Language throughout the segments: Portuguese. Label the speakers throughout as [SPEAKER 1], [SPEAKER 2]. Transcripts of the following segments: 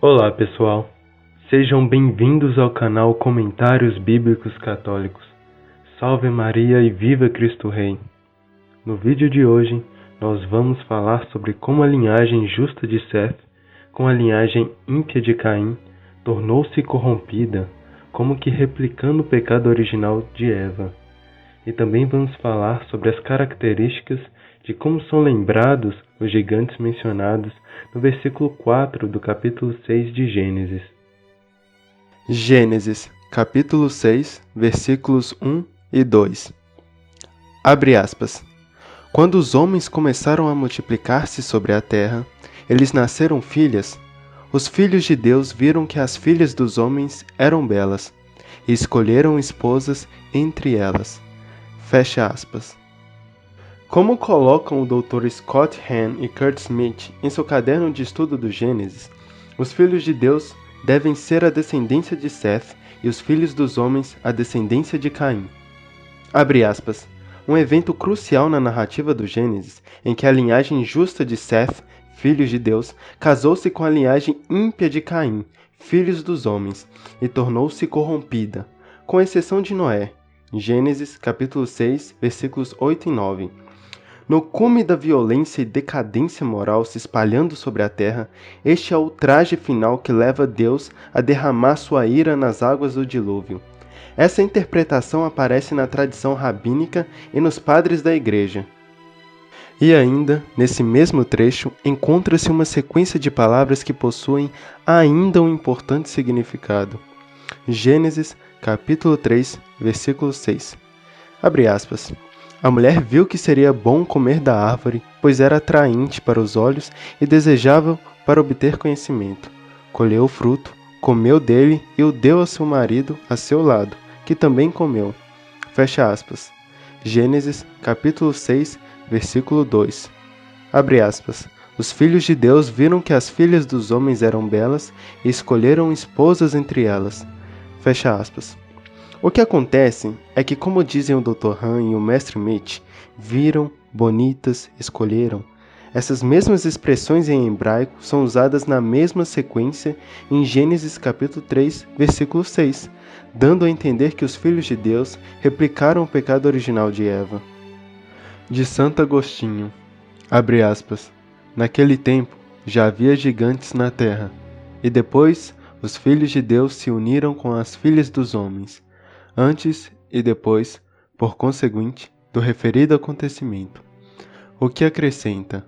[SPEAKER 1] Olá pessoal, sejam bem-vindos ao canal Comentários Bíblicos Católicos. Salve Maria e viva Cristo Rei! No vídeo de hoje, nós vamos falar sobre como a linhagem justa de Seth, com a linhagem ímpia de Caim, tornou-se corrompida, como que replicando o pecado original de Eva. E também vamos falar sobre as características de como são lembrados os gigantes mencionados no versículo 4 do capítulo 6 de Gênesis.
[SPEAKER 2] Gênesis, capítulo 6, versículos 1 e 2. Abre aspas. Quando os homens começaram a multiplicar-se sobre a terra, eles nasceram filhas. Os filhos de Deus viram que as filhas dos homens eram belas, e escolheram esposas entre elas. Fecha aspas. Como colocam o Dr. Scott Hahn e Kurt Smith em seu caderno de estudo do Gênesis, os filhos de Deus devem ser a descendência de Seth e os filhos dos homens a descendência de Caim. Abre aspas. Um evento crucial na narrativa do Gênesis, em que a linhagem justa de Seth, filhos de Deus, casou-se com a linhagem ímpia de Caim, filhos dos homens, e tornou-se corrompida, com exceção de Noé. Gênesis, capítulo 6, versículos 8 e 9. No cume da violência e decadência moral se espalhando sobre a terra, este é o traje final que leva Deus a derramar sua ira nas águas do dilúvio. Essa interpretação aparece na tradição rabínica e nos padres da igreja. E ainda, nesse mesmo trecho, encontra-se uma sequência de palavras que possuem ainda um importante significado. Gênesis, capítulo 3, versículo 6. Abre aspas. A mulher viu que seria bom comer da árvore, pois era atraente para os olhos e desejável para obter conhecimento. Colheu o fruto, comeu dele e o deu a seu marido a seu lado, que também comeu. Fecha aspas. Gênesis, capítulo 6, versículo 2. Abre aspas. Os filhos de Deus viram que as filhas dos homens eram belas e escolheram esposas entre elas. Fecha aspas. O que acontece é que, como dizem o Dr. Hahn e o Mestre Smith, viram, bonitas, escolheram. Essas mesmas expressões em hebraico são usadas na mesma sequência em Gênesis capítulo 3, versículo 6, dando a entender que os filhos de Deus replicaram o pecado original de Eva. De Santo Agostinho, abre aspas, naquele tempo já havia gigantes na terra, e depois os filhos de Deus se uniram com as filhas dos homens, antes e depois, por conseguinte, do referido acontecimento. O que acrescenta,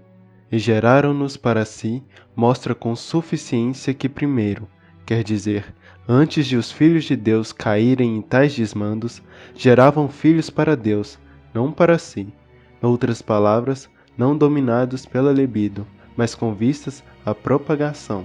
[SPEAKER 2] e geraram-nos para si, mostra com suficiência que primeiro, quer dizer, antes de os filhos de Deus caírem em tais desmandos, geravam filhos para Deus, não para si. Outras palavras, não dominados pela libido, mas com vistas à propagação.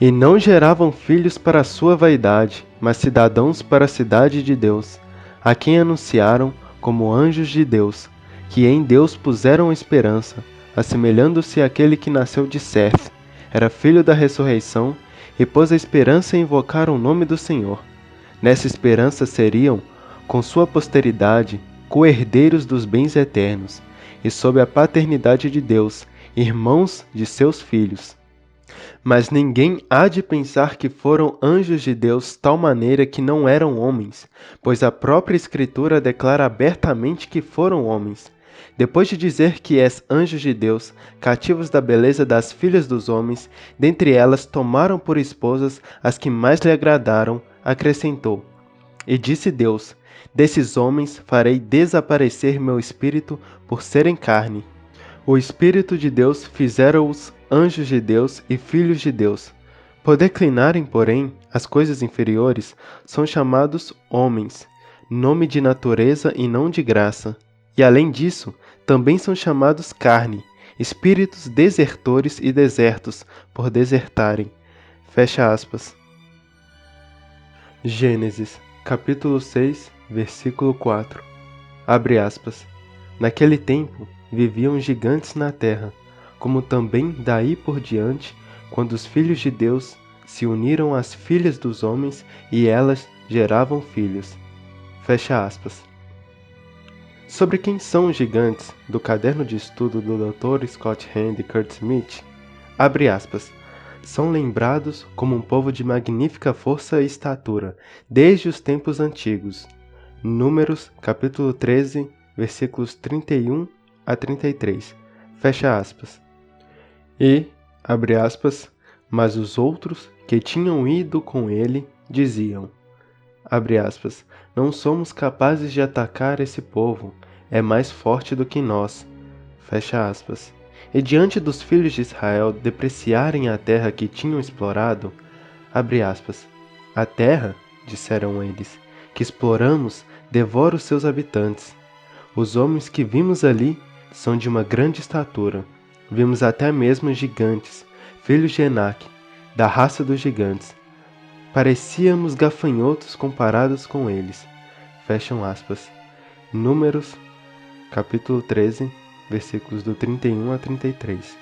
[SPEAKER 2] E não geravam filhos para a sua vaidade, mas cidadãos para a cidade de Deus, a quem anunciaram, como anjos de Deus, que em Deus puseram esperança, assemelhando-se àquele que nasceu de Seth, era filho da ressurreição, e pôs a esperança em invocar o nome do Senhor. Nessa esperança seriam, com sua posteridade, co-herdeiros dos bens eternos, e sob a paternidade de Deus, irmãos de seus filhos. Mas ninguém há de pensar que foram anjos de Deus tal maneira que não eram homens, pois a própria Escritura declara abertamente que foram homens. Depois de dizer que és anjos de Deus, cativos da beleza das filhas dos homens, dentre elas tomaram por esposas as que mais lhe agradaram, acrescentou. E disse Deus, desses homens farei desaparecer meu espírito por serem carne. O Espírito de Deus fizera-os anjos de Deus e filhos de Deus. Por declinarem, porém, as coisas inferiores, são chamados homens, nome de natureza e não de graça. E além disso, também são chamados carne, espíritos desertores e desertos, por desertarem. Fecha aspas. Gênesis, capítulo 6, versículo 4. Abre aspas. Naquele tempo, viviam gigantes na terra, como também daí por diante, quando os filhos de Deus se uniram às filhas dos homens e elas geravam filhos. Fecha aspas. Sobre quem são os gigantes, do caderno de estudo do Dr. Scott Hahn e Kurt Smith, abre aspas, são lembrados como um povo de magnífica força e estatura, desde os tempos antigos. Números, capítulo 13, versículos 31 a 33. Fecha aspas. E, abre aspas, mas os outros que tinham ido com ele diziam, abre aspas, não somos capazes de atacar esse povo, é mais forte do que nós. Fecha aspas. E diante dos filhos de Israel depreciarem a terra que tinham explorado, abre aspas, a terra, disseram eles, que exploramos devora os seus habitantes. Os homens que vimos ali são de uma grande estatura. Vimos até mesmo gigantes, filhos de Enaque, da raça dos gigantes. Parecíamos gafanhotos comparados com eles. Fecham aspas. Números, capítulo 13, versículos do 31 a 33.